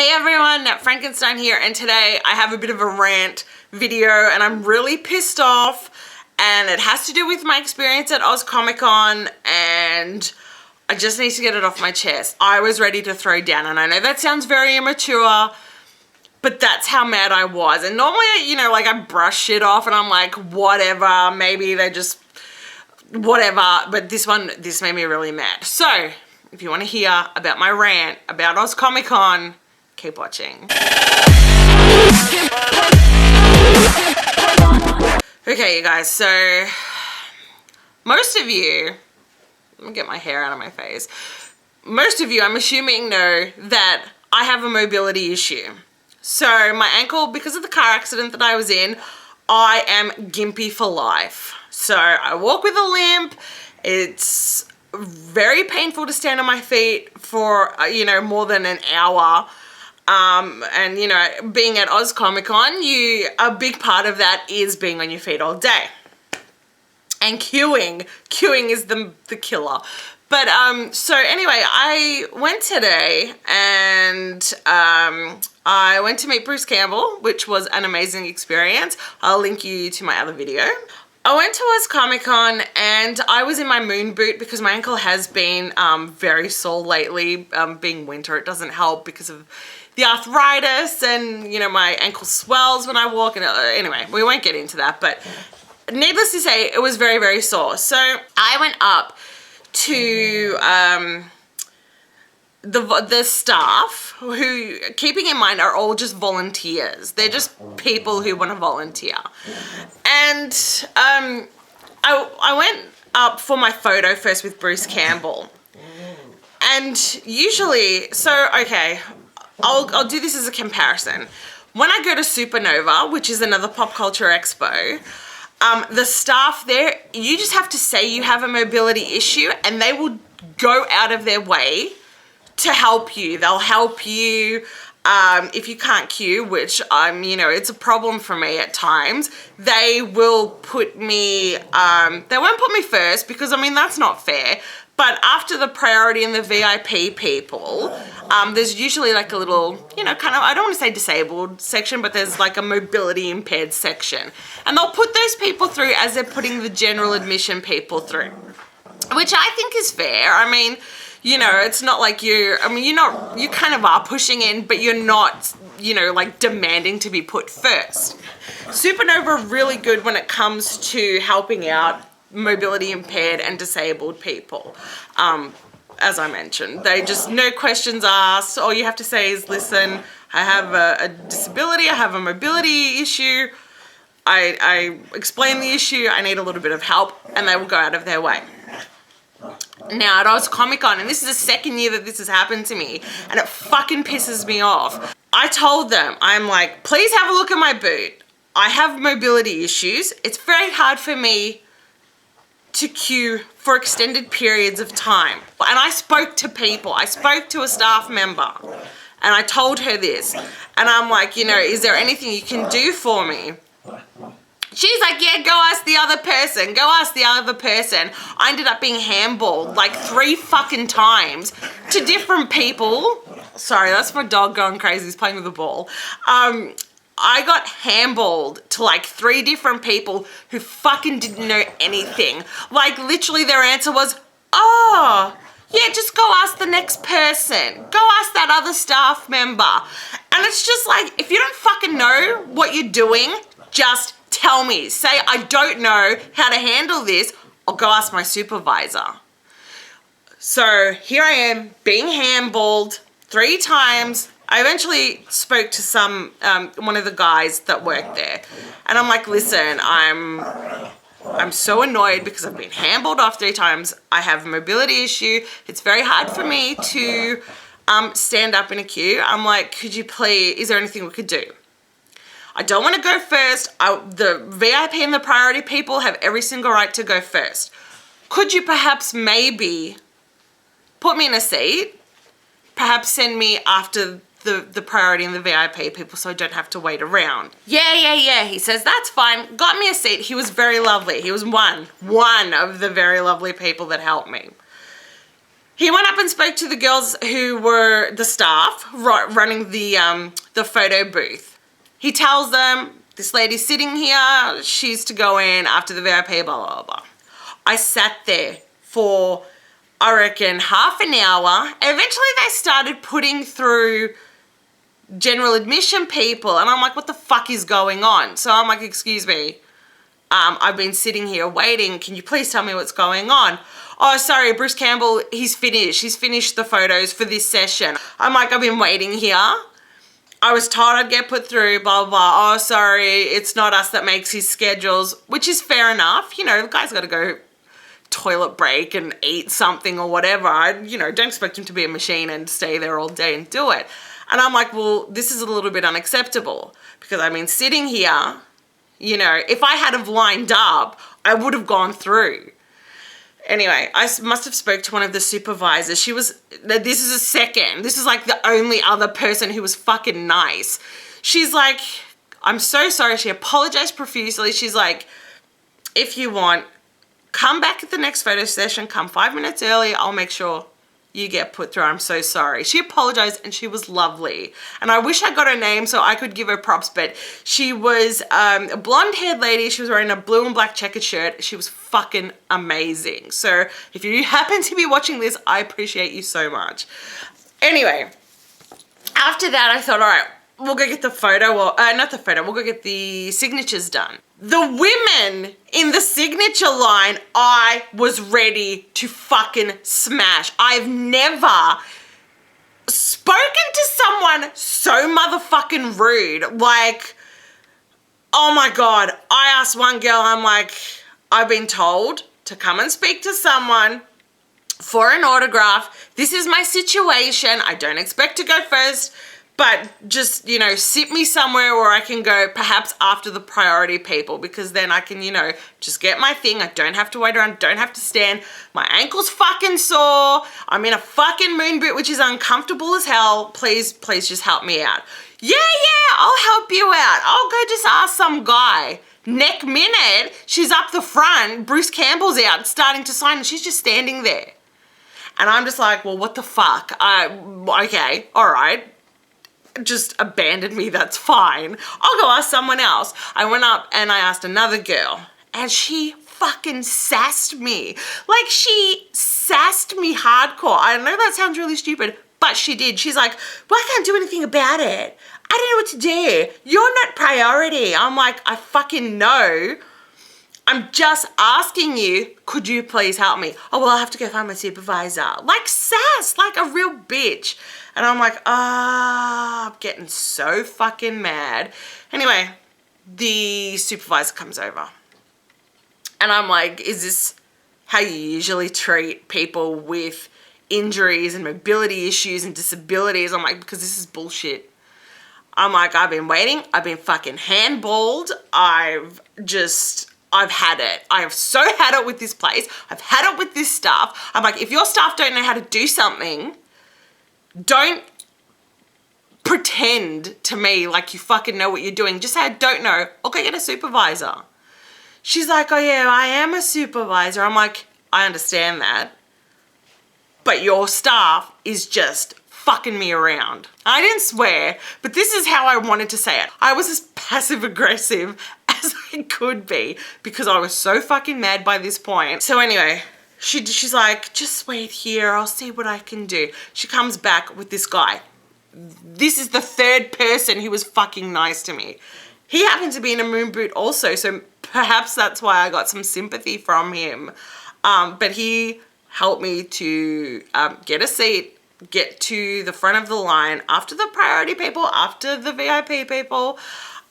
Hey everyone, Frankenstein here, and today I have a bit of a rant video and I'm really pissed off, and it has to do with my experience at Oz Comic Con, and I just need to get it off my chest. I was ready to throw down, and I know that sounds very immature, but that's how mad I was. And normally, you know, like I brush shit off and I'm like, whatever, maybe they just, whatever, but this made me really mad. So, if you want to hear about my rant about Oz Comic Con, keep watching. Okay, you guys, so most of you, let me get my hair out of my face. Most of you, I'm assuming, know that I have a mobility issue. So my ankle, because of the car accident that I was in, I am gimpy for life. So I walk with a limp. It's very painful to stand on my feet for, you know, more than an hour. And you know, being at Oz Comic Con, a big part of that is being on your feet all day. And queuing is the killer. But so anyway, I went today and I went to meet Bruce Campbell, which was an amazing experience. I'll link you to my other video. I went to Oz Comic Con and I was in my moon boot because my ankle has been very sore lately. Being winter, it doesn't help because of the arthritis, and you know, my ankle swells when I walk, and anyway, we won't get into that, but needless to say, it was very, very sore. So I went up to the staff, who, keeping in mind, are all just volunteers. They're just people who want to volunteer. And I went up for my photo first with Bruce Campbell. And usually, so okay, I'll do this as a comparison. When I go to Supernova, which is another pop culture expo, the staff there, you just have to say you have a mobility issue and they will go out of their way to help you. They'll help you if you can't queue, which you know, it's a problem for me at times. They will put me, they won't put me first because, I mean, that's not fair. But after the priority and the VIP people, there's usually like a little, you know, kind of, I don't want to say disabled section, but there's like a mobility impaired section. And they'll put those people through as they're putting the general admission people through, which I think is fair. I mean, you know, it's not like you kind of are pushing in, but you're not, you know, like demanding to be put first. Supernova are really good when it comes to helping out mobility impaired and disabled people. As I mentioned, they just, no questions asked. All you have to say is, listen, I have a disability, I have a mobility issue. I explain the issue, I need a little bit of help, and they will go out of their way. Now, at Oz Comic Con, and this is the second year that this has happened to me, and it fucking pisses me off. I told them, I'm like, please have a look at my boot. I have mobility issues. It's very hard for me to queue for extended periods of time. And I spoke to people. I spoke to a staff member and I told her this. And I'm like, you know, is there anything you can do for me? She's like, yeah, go ask the other person. Go ask the other person. I ended up being handballed like 3 fucking times to different people. Sorry, that's my dog going crazy. He's playing with the ball. I got handballed to like 3 different people who fucking didn't know anything. Like literally their answer was, oh, yeah, just go ask the next person. Go ask that other staff member. And it's just like, if you don't fucking know what you're doing, just tell me. Say, I don't know how to handle this. I'll go ask my supervisor. So here I am being handballed 3 times. I eventually spoke to one of the guys that worked there, and I'm like, listen, I'm so annoyed because I've been handballed off 3 times. I have a mobility issue. It's very hard for me to stand up in a queue. I'm like, could you please, is there anything we could do? I don't want to go first. The VIP and the priority people have every single right to go first. Could you perhaps maybe put me in a seat? Perhaps send me after the priority and the VIP people so I don't have to wait around. Yeah. He says, that's fine. Got me a seat. He was very lovely. He was one of the very lovely people that helped me. He went up and spoke to the girls who were the staff running the photo booth. He tells them, this lady's sitting here, she's to go in after the VIP, blah, blah, blah. I sat there for, I reckon, half an hour. Eventually they started putting through general admission people, and I'm like, what the fuck is going on? So I'm like, excuse me, I've been sitting here waiting. Can you please tell me what's going on? Oh, sorry, Bruce Campbell, he's finished. He's finished the photos for this session. I'm like, I've been waiting here. I was told I'd get put through, blah, blah, blah. Oh, sorry, it's not us that makes his schedules, which is fair enough. You know, the guy's got to go toilet break and eat something or whatever. Don't expect him to be a machine and stay there all day and do it. And I'm like, well, this is a little bit unacceptable because I've been sitting here, if I had have lined up, I would have gone through. Anyway, I must have spoke to one of the supervisors. This is like the only other person who was fucking nice. She's like, I'm so sorry. She apologized profusely. She's like, if you want, come back at the next photo session, come 5 minutes early. I'll make sure you get put through. I'm so sorry. She apologized and she was lovely. And I wish I got her name so I could give her props, but she was a blonde-haired lady. She was wearing a blue and black checkered shirt. She was fucking amazing. So if you happen to be watching this, I appreciate you so much. Anyway, after that, I thought, all right, we'll go get the photo, we'll go get the signatures done. The women in the signature line, I was ready to fucking smash. I've never spoken to someone so motherfucking rude. Like, oh my God. I asked one girl, I'm like, I've been told to come and speak to someone for an autograph. This is my situation. I don't expect to go first. But just, sit me somewhere where I can go perhaps after the priority people because then I can, just get my thing. I don't have to wait around, don't have to stand. My ankle's fucking sore. I'm in a fucking moon boot, which is uncomfortable as hell. Please just help me out. Yeah, I'll help you out. I'll go just ask some guy. Next minute, she's up the front. Bruce Campbell's out starting to sign and she's just standing there. And I'm just like, well, what the fuck? Okay, all right. Just abandon me, that's fine. I'll go ask someone else. I went up and I asked another girl and she fucking sassed me. Like, she sassed me hardcore. I know that sounds really stupid, but she did. She's like, well, I can't do anything about it. I don't know what to do. You're not priority. I'm like, I fucking know. I'm just asking you, could you please help me? Oh, well, I'll have to go find my supervisor. Like, sass, like a real bitch. And I'm like, I'm getting so fucking mad. Anyway, the supervisor comes over. And I'm like, is this how you usually treat people with injuries and mobility issues and disabilities? I'm like, because this is bullshit. I'm like, I've been waiting. I've been fucking handballed. I've had it. I have so had it with this place. I've had it with this staff. I'm like, if your staff don't know how to do something, don't pretend to me like you fucking know what you're doing. Just say, I don't know. I'll go get a supervisor. She's like, oh yeah, I am a supervisor. I'm like, I understand that. But your staff is just fucking me around. I didn't swear, but this is how I wanted to say it. I was as passive aggressive as I could be because I was so fucking mad by this point. So anyway, she's like, just wait here. I'll see what I can do. She comes back with this guy. This is the third person who was fucking nice to me. He happened to be in a moon boot also, so perhaps that's why I got some sympathy from him. But he helped me to get a seat, get to the front of the line after the priority people, after the VIP people.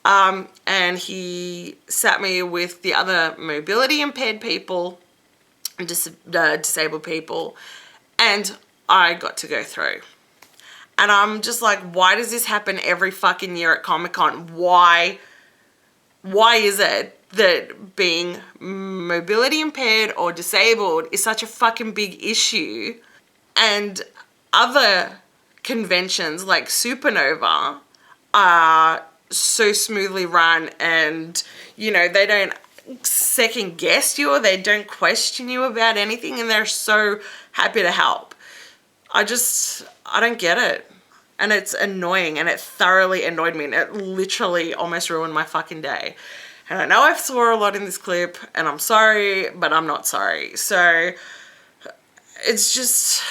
And he sat me with the other mobility impaired people, disabled people, and I got to go through. And I'm just like, why does this happen every fucking year at Comic-Con? Why is it that being mobility impaired or disabled is such a fucking big issue, and other conventions like Supernova are so smoothly run and, they don't second guess you or they don't question you about anything and they're so happy to help. I don't get it. And it's annoying, and it thoroughly annoyed me, and it literally almost ruined my fucking day. And I know I've swore a lot in this clip, and I'm sorry, but I'm not sorry. So it's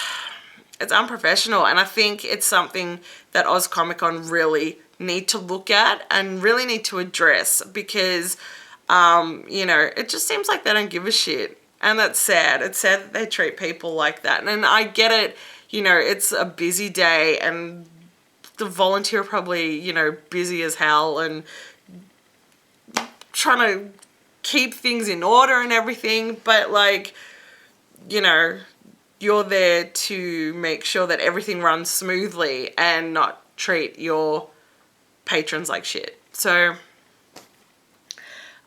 unprofessional, and I think it's something that Oz Comic Con really need to look at and really need to address, because it just seems like they don't give a shit, and that's sad. It's sad that they treat people like that. And I get it, it's a busy day, and the volunteer are probably, busy as hell and trying to keep things in order and everything, but like, you're there to make sure that everything runs smoothly and not treat your patrons like shit. So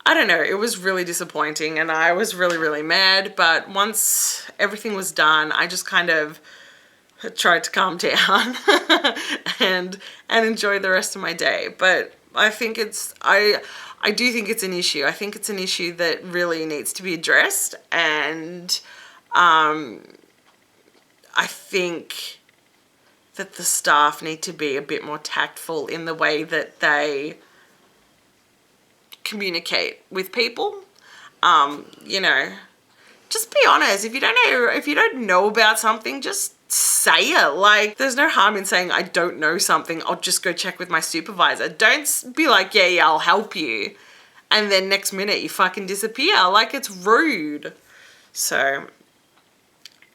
I don't know, it was really disappointing, and I was really, really mad. But once everything was done, I just kind of tried to calm down and enjoy the rest of my day. But I think I do think it's an issue. I think it's an issue that really needs to be addressed, and I think that the staff need to be a bit more tactful in the way that they communicate with people. Just be honest. If you don't know about something, just say it. Like, there's no harm in saying, I don't know something, I'll just go check with my supervisor. Don't be like, yeah, I'll help you, and then next minute you fucking disappear. Like, it's rude. So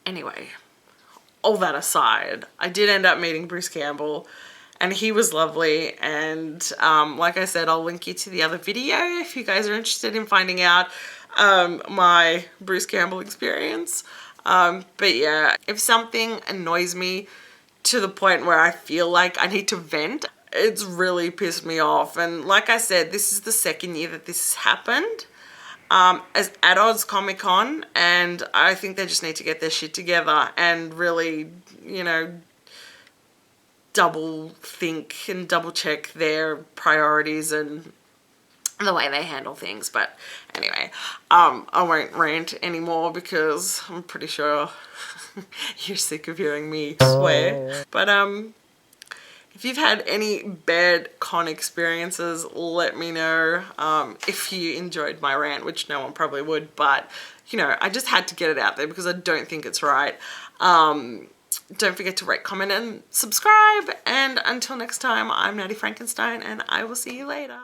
anyway, all that aside, I did end up meeting Bruce Campbell, and he was lovely. And like I said, I'll link you to the other video if you guys are interested in finding out my Bruce Campbell experience. But yeah, if something annoys me to the point where I feel like I need to vent, it's really pissed me off. And like I said, this is the second year that this has happened as at Oz Comic Con, and I think they just need to get their shit together and really, double think and double check their priorities and the way they handle things. But anyway, I won't rant anymore because I'm pretty sure you're sick of hearing me swear. But if you've had any bad con experiences, let me know. If you enjoyed my rant, which no one probably would, but I just had to get it out there because I don't think it's right. Don't forget to rate, comment, and subscribe. And until next time, I'm Nattie Frankenstein, and I will see you later.